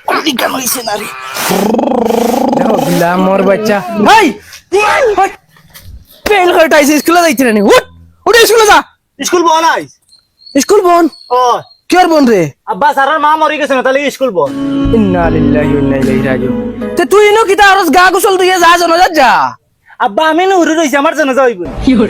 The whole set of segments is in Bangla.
কোনি গান হইছে না রে দেখো গ্লামর বাচ্চা হাই ফেল হটাইছে স্কুলে যাইতে না উঠ উঠ স্কুলে যা স্কুল বন আইস স্কুল বন ও কি আর বন রে আব্বা সারার মা মরি গেছে না তাহলে স্কুল বন ইন্না লিল্লাহি ওয়া ইন্না ইলাইহি রাজিউন তে তুই ইনো কিতা আরস গা গোসল দিয়ে যা জানা যা আব্বা আমি না উড়ে রইছি আমার জানা যাইব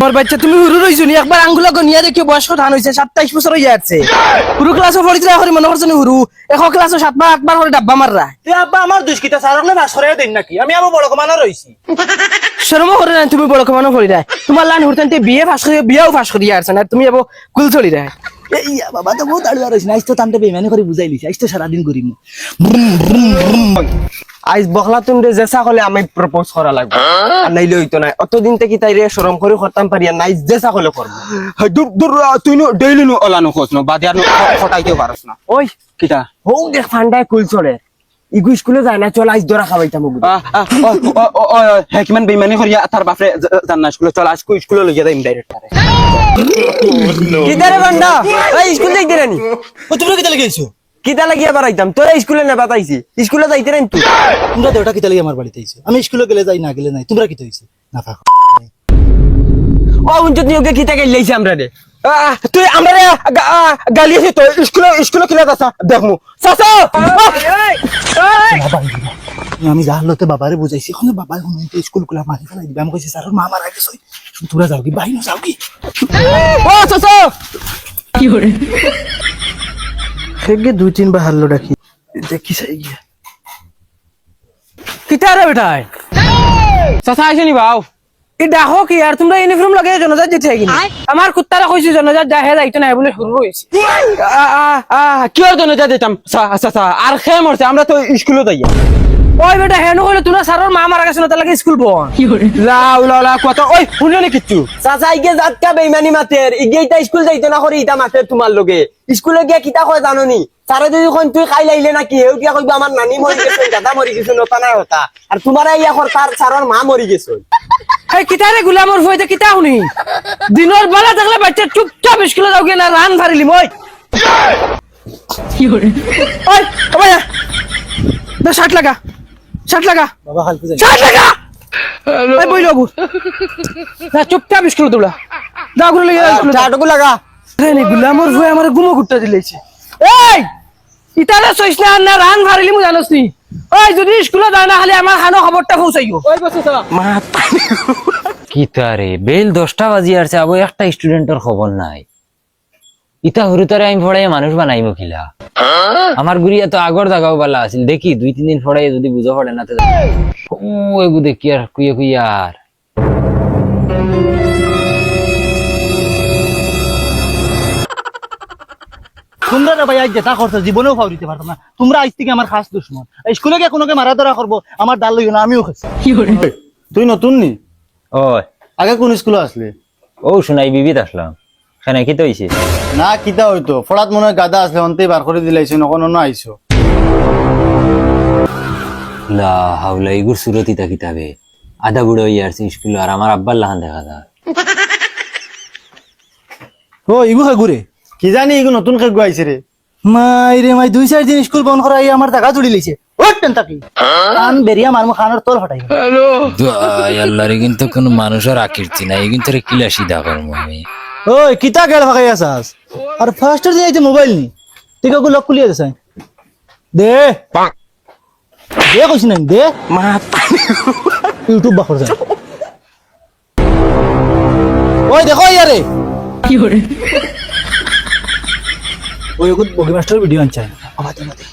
মোর বাচ্চা তুমি হুরু রইছো নি একবার আঙ্গুলা গনিয়া দেখি বয়স ধান হইছে 27 বছর হই যাচ্ছে হুরু ক্লাসে পড়িতরা হরি মনে করছ নি হুরু এক ক্লাসে 7 বার 8 বার করে ডাব্বা মাররা তুই আব্বা আমার দুষ্কিতা সারকলে বাস করে দেন নাকি আমি আবার বড় কমানো রইছি শরম করে না তুমি বড় কমানো করি দেয় তোমার লান হুরতেনতে বিয়ে ফাঁস করে বিয়াও ফাঁস করি আসছ না তুমি আবো কুল চলি দেয় ইয়া বাবা তো বহুত আড়ুয়া রইছ না আইস তো তানতে বেমানি করে বুঝাই লিছি আইস তো সারা দিন করিম আইস বখলা তুমি জেসা হলে আমি প্রপোজ করা লাগবে আর নাইলে হইতো না অতদিন থেকে তাইরে শরম করে করতাম পারি আর নাই জেসা হলে করব দূর দূর তুই নো ডেইলি নো ওলানো খোঁজ নো বাদিয়ার নো ফটাইতে পারছ না ওই কিটা হো দেখ ফান্ডায় কুল চলে ইগু স্কুলে যায় না চল আইস দরা খাওয়াইতাম ওগুলো হেকমান বেইমানি করিয়া তার বাপরে জান না স্কুলে চল আজকে স্কুলে লইয়া যাইম ডাইরেক্ট কিদারে বান্ডা এই স্কুল যাইতে রানি ও তোমরা কিতা লাগাইছো কিতা লাগিয়া বাড়াইতাম তোরা স্কুলে না বাতাইছি স্কুলে যাইতে রানি তুই তোমরা দেওটা কিতা লাগি আমার বাড়িতে আইছো আমি স্কুলে গেলে যাই না গেলে নাই তোমরা কিতা হইছে না থাকো ও উঞ্চত নিয়োগে কিতা গাইলাইছে আমরা রে তুই আমরা গালি আছে তো স্কুলে কিলা দাসা দেখমু সাসা আমি যা হলতে বাবারে বুঝাইছি এখন বাবা শুনুন তো স্কুল গুলা মারি ফেলাই দিবে আমি কইছি স্যার মা মারা গেছে তোমরা যাও কি বাইরে যাও কি ও সাসা কি করে হেগে 2-3 বার হারলো ডাকি দেখি সাই গিয়া কিতা রে বেটাই সাসা আইছনি বাও ই দেখো কি আর তোমরা ইউনিফর্ম লাগাই জনজাত যেতে কি আমার কুত্তারা কইছে জনজাত যাহে যাইতো না বলে শুরু হইছে কি আর জন্য যা দিতাম সাসা আর খেয়ে মরছে আমরা তো স্কুলে যাই ওই বেটা হেনো কইলে তোরা স্যারের মা মারা গেছে না তার লাগে স্কুল বন কি করে লাউ লাউ কত ওই শুনলে নি কিচ্ছু চাচা ইগে জাতকা বেইমানি মাতের ইগেইটা স্কুল যাইতো না করে ইটা মাতের তোমার লগে স্কুলে গিয়া কিতা কয় জানো নি সারে যদি কোন তুই খাই লাইলে নাকি হেউ কিয়া কইবা আমার নানি মরি গেছে দাদা মরি গেছে নতা না হতা আর তোমারা ইয়া কর তার সারর মা মরি গেছে এই কিতারে গুলামর হইতে কিতা শুনি দিনের বেলা দেখলে বাচ্চা চুপচাপ স্কুলে যাও না রান ফারিলি মই কি করে ওই ভাইয়া দা শার্ট লাগা বাবা হালকু যাই শার্ট লাগা এই বই লবু না চুপচাপ স্কুলে দৌড়া দাও গুলো লাগা স্কুলে চাটকু লাগা রে নি গুলামর হয়ে আমারে গুমো গুট্টা দিলেছে এই ইতারে সইছ না রান ফারিলি মু জানোস নি ওই যদি স্কুলে যায় না খালি আমার খানো খবরটা পৌঁছাইও ওই বসে সালা কিতারে বেল 10টা বাজি আসছে আবো একটা স্টুডেন্টের খবর নাই ইতা হুরুতারে আমি পড়াই মানুষ বানাইমু খিলা আমার গুড়িয়া তো আগর জাগাও বালা আছিল দেখি 2-3 দিন পড়াই যদি বুঝা পড়ে না তো ও এগু দেখি আর কুইয়ার তোমরা না ভাই আজ যেটা করছো জীবনেও ফাউ দিতে পারতো না তোমরা আজ থেকে আমার খাস দুশমন স্কুলে গিয়ে কোনোকে মারা ধরা করবো আমার ডাল লইও না আমিও খাচ্ছি কি করে তুই নতুন নি ওই আগে কোন স্কুলে আসলি ও শুনাই বিবিত আসলাম খানা কি তো হইছে না কিতা হইতো ফড়াত মনে হয় গাদা আসলে অন্তেই বার করে দিলাইছে নকন আইছো লা হাওলা ইগুর সুরতি তা কিতাবে আধা বুড়ো ইয়ারছে স্কুল আর আমার আব্বার লাহান দেখা যায় ও ইগু হে ঘুরে কি জানি এগুলো নতুন খেগ আইছে রে মাই রে মাই 2-4 দিন স্কুল বন্ধ করাই আমার টাকা জুড়ি লইছে ওটেন তাকি আন বেরিয়া মারমু খানোর তোর হটাই আল্লাহরে কিন্তু কোন মানুষের আকৃতি নাই কিন্তু কিলাসি দা করমু আমি ওই কিতা গেল ভাগাই আসাস আর ফার্স্টের দিন আইতে মোবাইল নি টিকা গো লক খুলিয়ে দেছে দে দে কইছ না দে মা ইউটিউব বাখর যায় ওই দেখো ইয়ারে কি করে ওই গুড বগি মাস্টার ভিডিও আনছে আবার দে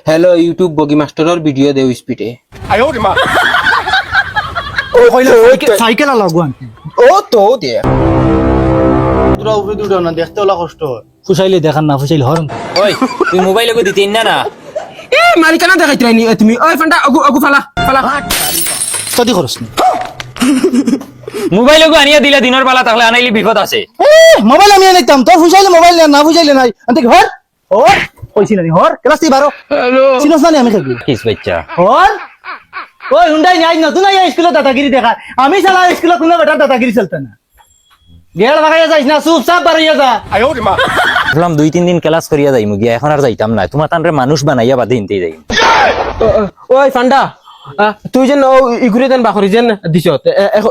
হ্যালো ইউটিউব বগি মাস্টারের ভিডিও দেও স্পিডে ও কইলে ওই সাইকেল লাগোয়ান ও তো দে তোরা উপরে দুটো না দেখতে ওলা কষ্ট হয় ফুসাইলে দেখান না ফুসাইলে হরন ওই তুই মোবাইলে কো দিতেন না না এ মালিকানা দেখাইতে রাইনি তুমি ওই ফান্ডা আগু ফালা স্টাডি করছ না মোবাইলে কো আনিয়া দিলা দিনের বেলা তাহলে আনাইলি বিপদ আছে মোবাইল আমি আনাইতাম তো ফুসাইলে মোবাইল না ফুসাইলে নাই আনতে হর হর কইছিল নি হর ক্লাস 12 হ্যালো চিনছ না আমি থাকি কিস বাচ্চা হর ওই হুন্ডাই নাই নতুন আইয়া স্কুলে দাদাগিরি দেখা আমি সালা স্কুলে কোনো বেটা দাদাগিরি চলতে না গেল ভাগাইয়া যাইস না চুপচাপ বাড়াইয়া যা ভাবলাম 2-3 দিন ক্লাস করিয়া যাইমু গিয়া এখন আর যাইতাম না তোমার তানরে মানুষ বানাইয়া বাদে ইনতেই যাই ওই ফান্ডা তুই যেন ইগুরে দেন বাখরি যেন দিছ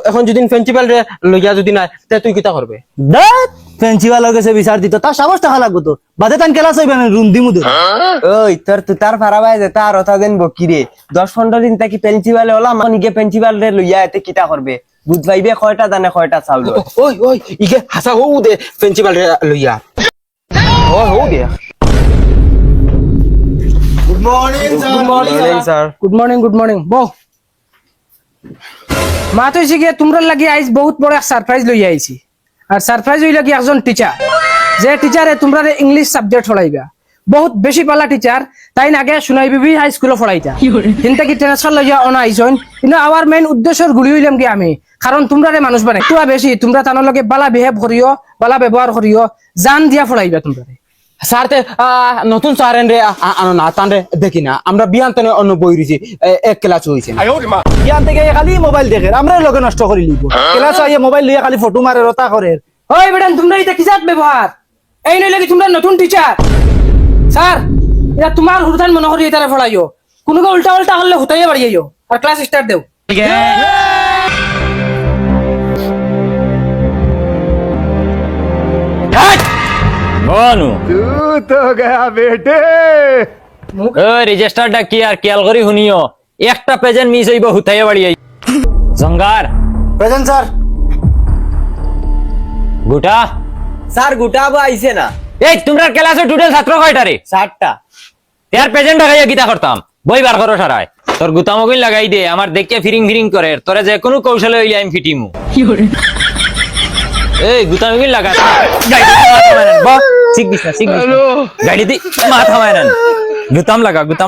এখন যদি প্রিন্সিপাল রে লইয়া যদি না তে তুই কিতা করবে দেখ প্রিন্সিপাল কাছে বিচার দিত তার সাহস টাকা লাগবো তো বাদে তান ক্লাস হইবে না রুম দিমু দে ওই তার ফারাবাই যে তার কথা দেন বকিরে 10-15 দিন তাকি প্রিন্সিপাল হলা মানে গিয়ে প্রিন্সিপাল রে লইয়া এতে কিতা করবে বুঝ পাইবে কয়টা জানে কয়টা চাউল ওই ইগে হাসা হউ দে প্রিন্সিপাল রে লইয়া হউ দে good morning sir good morning বহ মা তো শিখে তোমরা লাগি আইস বহুত বড় সারপ্রাইজ লই আইছি আর সারপ্রাইজ হইল কি একজন টিচার যে টিচারে তোমরা ইংলিশ সাবজেক্ট পড়াইবা বহুত বেশি পালা টিচার তাই আগে শুনাইবি হাই স্কুলে পড়াইতা কিন্তু কি ট্রান্সফার লইয়া অনা আইছন কিন্তু আমার মেইন উদ্দেশ্যর গুলি হইলাম কি আমি কারণ তোমরা মানুষ বানাই তুয়া বেশি তোমরা তানোর লগে বালা বিহেভ করিও বালা ব্যবহার করিও জান দিয়া পড়াইবা তোমরা স্যার তে নতুন স্যারেন রে আনো না তান রে দেখি না আমরা বিয়ান্তনে অন্য বই রইছি এক ক্লাস হইছে ইয়ান থেকে খালি মোবাইল দেখে আমরা লগে নষ্ট করে লিব ক্লাস আইয়া মোবাইল লইয়া খালি ফটো মারে রতা করে ওই বেটান তোমরা এটা কিসাত ব্যবহার এই নইলে কি তোমরা নতুন টিচার স্যার এটা তোমার হুরদান মনে করি এটারে পড়াইও কোনো উল্টা উল্টা হলে হুতাইয়া বাড়িয়াইও আর ক্লাস স্টার্ট দেও বনু তো গয়া বেটে ওই রেজিস্টারটা কি আর খেয়াল করি শুনিও একটা পেজেন্ট মিস হইব হুতাইয়া বাড়ি আই জঙ্গার প্রেজেন্ট স্যার গুটা স্যার গুটাবো আইছে না এই তোমরা ক্লাসে টোটাল ছাত্র কয়টা রে 60টা তার প্রেজেন্ট লাগাইয়া গীতা করতাম বই বার করো সারায় তোর গুতামগুই লাগাই দে আমার দেখে ফিরিং ফিরিং করে তোরা যে কোনো কৌশলে হইলে আমি ফিটিমু এই গুতামগুই লাগা গাড়ি দি মাথা মারেন গুতাম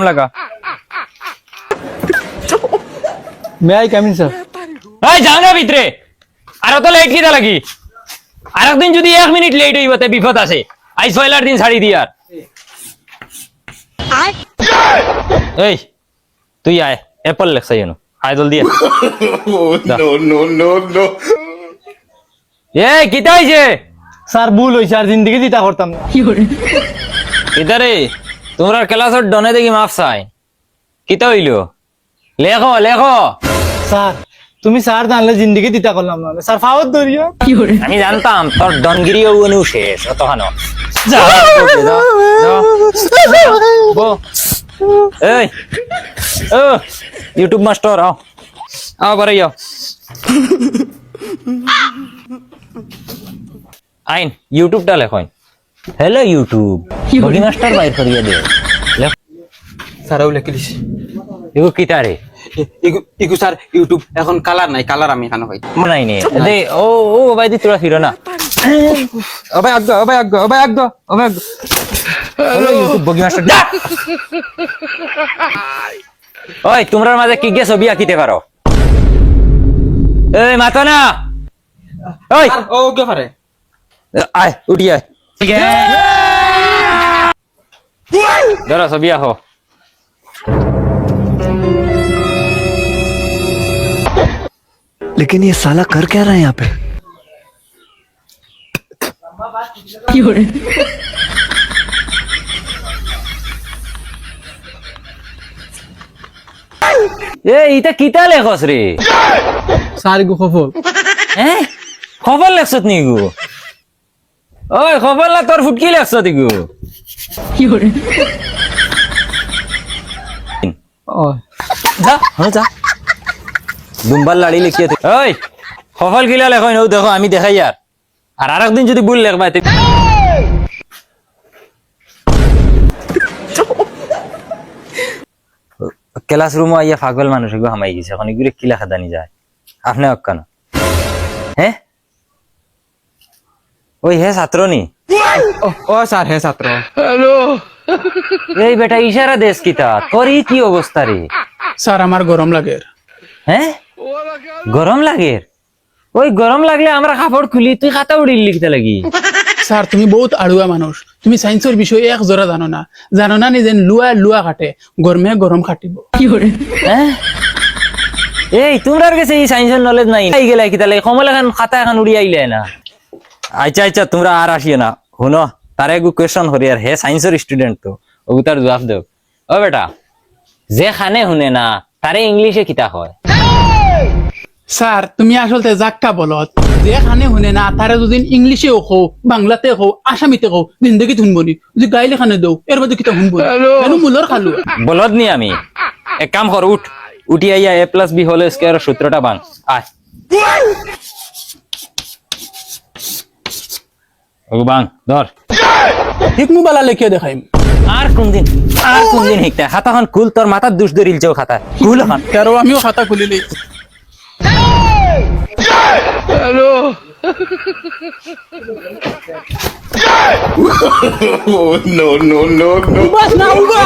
লাগা মে আই কামিং স্যার এই যাও না ভিতরে আর তো লেট কিটা লাগি আর একদিন যদি 1 মিনিট লেট হইব তে বিপদ আছে আইস পয়লার দিন ছাড়ি দিয়ার এই তুই আয় অ্যাপল লেখছাই এনো আয় জলদি নো এই কিটা হইছে স্যার ভুল হইছে আর জিন্দেগি দিতা করতাম না ইদারে তোমরা ক্লাসের ডনে দেখি মাফ চাই কিটা হইলো লেখো স্যার তুমি স্যার জানলে জিন্দেগি দিতা করলাম না স্যার ফাওয়ার ধরিও আমি জানতাম তোর ডনগিরি অনু শেষ অতখানো এই ও ইউটিউব মাস্টার আও বারে যাও আইন ইউটিউবটা লেখো হ্যালো ইউটিউব বগি মাস্টার বাইর করিয়া দে স্যারও লেখিলিস এগো কিটা রে ইগু স্যার ইউটিউব এখন কালার নাই কালার আমি এখানে হই নাই নে দে ও ভাই দি তোরা ফিরো না অবাই আগ্গো হ্যালো ইউটিউব বগি মাস্টার ওই তোমরার মাঝে কি গে ছবি আঁকিতে পারো এই মাথা না ওই ও কে পারে আয় উঠি আয় ধরো ছবি আঁকো लेकिन ये साला कर क्या रहा है यहाँ पे ইটা কিতা লেখস রে স্যার গো খবর হ্যাঁ খবর লেখছত নি গো ওই খবর না তোর ফুটকি লেখছত গো যা হ্যাঁ যা দুম্বার লাড়ি লিখিয়ে ওই সফল গিলা লেখো নৌ দেখো আমি দেখাই আর আরেকদিন যদি ভুল লেখবা ক্লাসরুমে আইয়া পাগল মানুষ এগুলো হামাই গেছে এখন এগুলো কি লেখা জানি যায় আপনি অক্কানো হ্যাঁ ওই হে ছাত্র নি ও স্যার হে ছাত্র এই বেটা ইশারা দেশ কিতা তোর কি অবস্থা রে স্যার আমার গরম লাগে হ্যাঁ গরম লাগে ওই গরম লাগলে আমরা কাপড় খুলি তুই খাতা উড়িয়ে লিখতে লাগি স্যার তুমি বহুত আড়ুয়া মানুষ তুমি সায়েন্সের বিষয়ে এক জোড়া জানো না নিজে লুয়া কাটে গরমে গরম কাটিব হ্যাঁ এই তোমরার কাছে এই সায়েন্সের নলেজ নাই এই গেলাই কিতা লাগে কমল এখন খাতা এখন উড়িয়ে আইলে না আচ্ছা আচ্ছা তোমরা আর আসিও না শুনো তারে একটু কোয়েশন করি আর হে সায়েন্সের স্টুডেন্ট তো ওগু তার জবাব দেও ও বেটা যে খানে শুনে না তারে ইংলিশে কিতা হয় স্যার তুমি আসলতে জাক্কা বলত যে খানে শুনে না তারা যদি ইংলিশে কও বাংলাতে কও আসামিতে কও জিন্দগি শুনবো নি যদি গাইলে খানে দেও এর মধ্যে কিতা শুনবো কেন মুলর খালু বলদ নি আমি এক কাম কর উঠ উঠি আইয়া a + b হোল স্কয়ার সূত্রটা বাং আয় ওগু বাং ধর ঠিক মোবাইল লেখিয়ে দেখাইম আর কোনদিন হিকতা খাতাখন কুল তোর মাথার দুষ ধরিলছেও খাতা কুল এখন কারো আমিও খাতা খুলিলি No, no, no, no. বাস না উবা